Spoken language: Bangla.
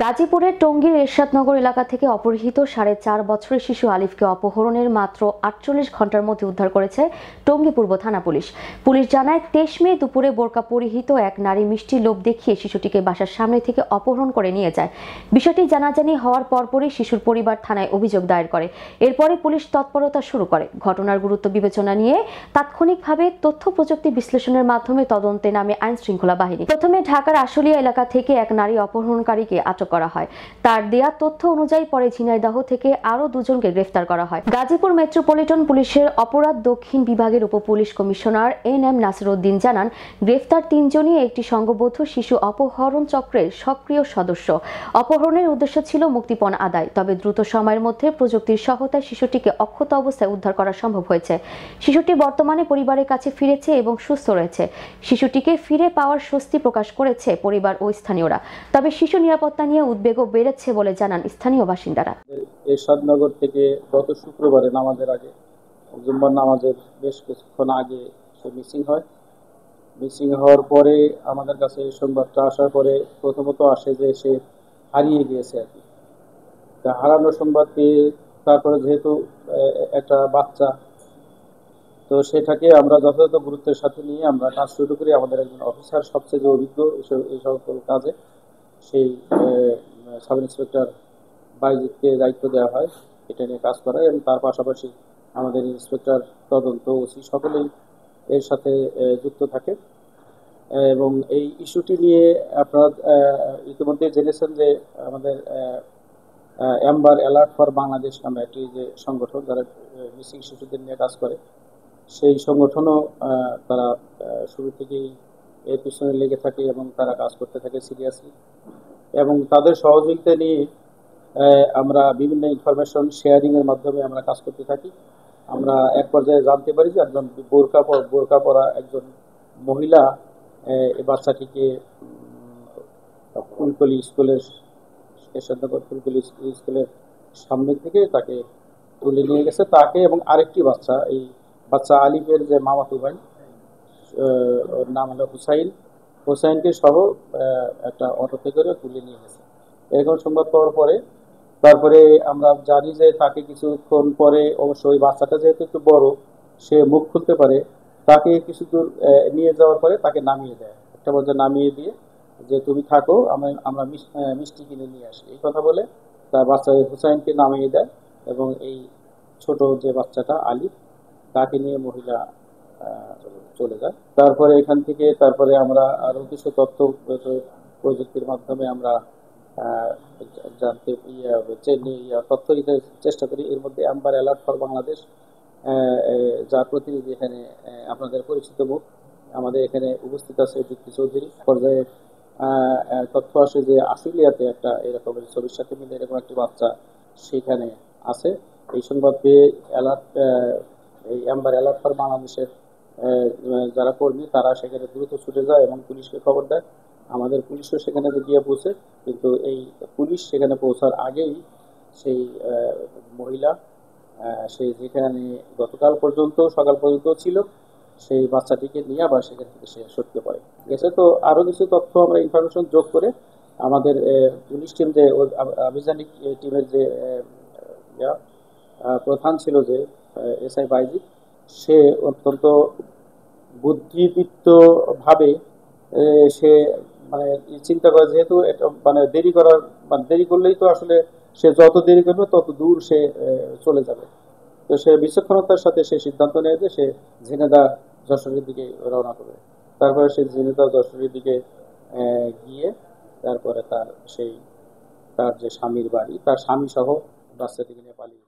গাজীপুরের টঙ্গীর এরশাদনগর এলাকা থেকে অপহৃত 4.5 বছরের শিশু আলিফকে অপহরণের মাত্র 48 ঘন্টার মধ্যে উদ্ধার করেছে টঙ্গী পূর্ব থানা পুলিশ। পুলিশ জানায় 23 মে দুপুরে বোরকা পরিহিত এক নারী মিষ্টি লোভ দেখিয়ে শিশুটিকে বাসার সামনে থেকে অপহরণ করে নিয়ে যায়। বিষয়টি জানাজানি হওয়ার পরপরই শিশুর পরিবার থানায় অভিযোগ দায়ের করে। এরপরে পুলিশ তৎপরতা শুরু করে। ঘটনার গুরুত্ব বিবেচনা নিয়ে তাৎক্ষণিকভাবে তথ্য প্রযুক্তি বিশ্লেষণের মাধ্যমে তদন্তে নামে আইন শৃঙ্খলা বাহিনী। প্রথমে ঢাকার আশুলিয়া এলাকা থেকে এক নারী অপহরণকারীকে আটক করা হয়। তার দেয়া তথ্য অনুযায়ী পরে ঝিনাইদহ থেকে আরো দুজনকে গ্রেফতার করা হয়। গাজীপুর মেট্রোপলিটন পুলিশের অপরাধ দক্ষিণ বিভাগের উপপুলিশ কমিশনার এন.এম. নাসিরউদ্দিন জানান, গ্রেফতার 3 জনই একটি সংঘবদ্ধ শিশু অপহরণ চক্রের সক্রিয় সদস্য। অপহরণের উদ্দেশ্য ছিল মুক্তিপণ আদায়, তবে দ্রুত সময়ের মধ্যে প্রযুক্তির সহায়তায় শিশুটিকে অক্ষত অবস্থায় উদ্ধার করা সম্ভব হয়েছে। শিশুটি বর্তমানে পরিবারের কাছে ফিরেছে এবং সুস্থ রয়েছে। শিশুটিকে ফিরে পাওয়ার স্বস্তি প্রকাশ করেছে পরিবার ও স্থানীয়রা। তবে শিশু নিরাপত্তা নিয়ে উদ্বেগও বেড়েছে বলে জানান স্থানীয় বাসিন্দারা। এরশাদনগর থেকে গত শুক্রবারে নামাজের আগে, জুম্মার নামাজের বেশ কিছুক্ষণ আগে সে মিসিং হওয়ার পরে আমাদের কাছে সংবাদটা আসার পরে প্রথমত আসে যে সে হারিয়ে গিয়েছে আর কি। হারানোর সংবাদ পেয়ে তারপরে যেহেতু একটা বাচ্চা, তো সেটাকে আমরা যথাযথ গুরুত্বের সাথে নিয়ে আমরা কাজ শুরু করি। আমাদের একজন অফিসার সবচেয়ে যে অভিজ্ঞ এই সকল কাজে, সেই সাব ইন্সপেক্টর বাইজিৎকে দায়িত্ব দেওয়া হয় এটা নিয়ে কাজ করা, এবং তার পাশাপাশি আমাদের ইন্সপেক্টর, তদন্ত, ওসি সকলেই এর সাথে যুক্ত থাকে। এবং এই ইস্যুটি নিয়ে আপনারা ইতিমধ্যে জেনেছেন যে আমাদের অ্যাম্বার অ্যালার্ট ফর বাংলাদেশ নামে একটি যে সংগঠন, যারা মিসিং শিশুদের নিয়ে কাজ করে, সেই সংগঠনও তারা শুরু থেকেই এর পিছনে লেগে থাকে এবং তারা কাজ করতে থাকে সিরিয়াসলি। এবং তাদের সহযোগিতা নিয়ে আমরা বিভিন্ন ইনফরমেশন শেয়ারিং এর মাধ্যমে আমরা কাজ করতে থাকি। আমরা এক পর্যায়ে জানতে পারি যে একজন বোরকা পরা একজন মহিলা এই বাচ্চাটিকে ফুলকলি স্কুলের, এরশাদনগর ফুলকলি স্কুলের সামনে থেকে তাকে তুলে নিয়ে গেছে, তাকে এবং আরেকটি বাচ্চা, এই বাচ্চা আলিফের যে মামাতো ভাই, ওর নাম হলো হুসাইনকে সহ একটা অটোতে করে তুলে নিয়ে গেছে। এরকম সংবাদ পাওয়ার পরে তারপরে আমরা জানি যে তাকে কিছুক্ষণ পরে, অবশ্য ওই বাচ্চাটা যেহেতু একটু বড়, সে মুখ খুলতে পারে, তাকে কিছু দূর নিয়ে যাওয়ার পরে তাকে নামিয়ে দেয়। একটা পর্যায়ে নামিয়ে দিয়ে যে তুমি থাকো, আমরা মিষ্টি কিনে নিয়ে আসি, এই কথা বলে তার বাচ্চা হুসাইনকে নামিয়ে দেয়। এবং এই ছোট যে বাচ্চাটা আলিফ, তাকে নিয়ে মহিলা চলে যায়। তারপরে এখান থেকে আমরা আরো কিছু তথ্য প্রযুক্তির মাধ্যমে আমরা জানতে তথ্য দিতে চেষ্টা করি। এর মধ্যে অ্যাম্বার অ্যালার্ট ফর বাংলাদেশ, যার প্রতিনিধি এখানে আপনাদের পরিচিত মুখ, আমাদের এখানে উপস্থিত আছে দীপ্তি চৌধুরী। পর্যায়ে তথ্য আসে যে আশুলিয়াতে একটা এরকম ছবির সাথে মিলে এরকম একটি বাচ্চা সেখানে আছে। এই সংবাদ পেয়ে এই অ্যাম্বার অ্যালার্ট ফর বাংলাদেশের যারা কর্মী, তারা সেখানে দ্রুত ছুটে যায় এবং পুলিশকে খবর দেয়। আমাদের পুলিশও সেখানে গিয়ে পৌঁছে, কিন্তু এই পুলিশ সেখানে পৌঁছার আগেই সেই মহিলা, সে যেখানে গতকাল পর্যন্ত সকাল পর্যন্ত ছিল, সেই বাচ্চাটিকে নিয়ে আবার সেখান থেকে সে সটকে পড়ে গেছে। তো আরো কিছু তথ্য আমরা ইনফরমেশন যোগ করে আমাদের পুলিশ টিম, যে আভিযানিক টিমের যে প্রধান ছিল, যে এসআই বাইজিৎ, সে অত্যন্ত বুদ্ধিদীপ্ত ভাবে সে মানে চিন্তা করে, যেহেতু এটা মানে দেরি করলেই তো আসলে সে যত দেরি করবে তত দূর সে চলে যাবে। তো সে বিচক্ষণতার সাথে সে সিদ্ধান্ত নেয় যে সে ঝিনেদা যশোরের দিকে রওনা করবে। তারপরে সে ঝিনেদা যশোরের দিকে গিয়ে তারপরে তার যে স্বামীর বাড়ি, তার স্বামী সহ বাচ্চাটিকে নিয়ে পালিয়ে